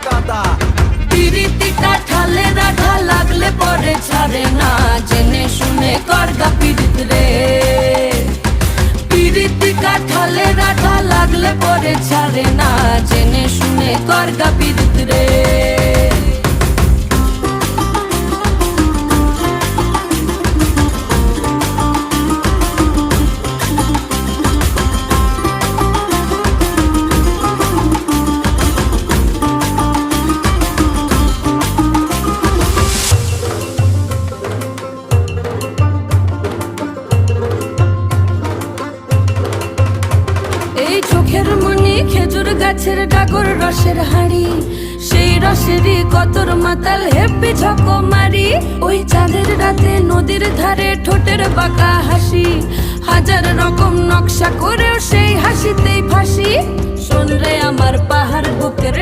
গাদা। পিরিতি কাঠালে রাধা লাগলে পরে ছাড়ে না, জেনে শুনে করগা পিরিত রে। পিরিতি কাঠালে রাধা লাগলে পরে ছাড়ে না, জেনে শুনে করগা পিরিত রে। এই চোখের মনি খেজুর গাছের ডাগর রসের হাড়ি, সেই রসেরই কতর মাতাল হেপি ঝকো মারি। ওই চাঁদের রাতে নদীর ধারে ঠোঁটের বাঁকা হাসি, হাজার রকম নকশা করেও সেই হাসিতেই ফাঁসি। শোন রে আমার পাহাড় বুকের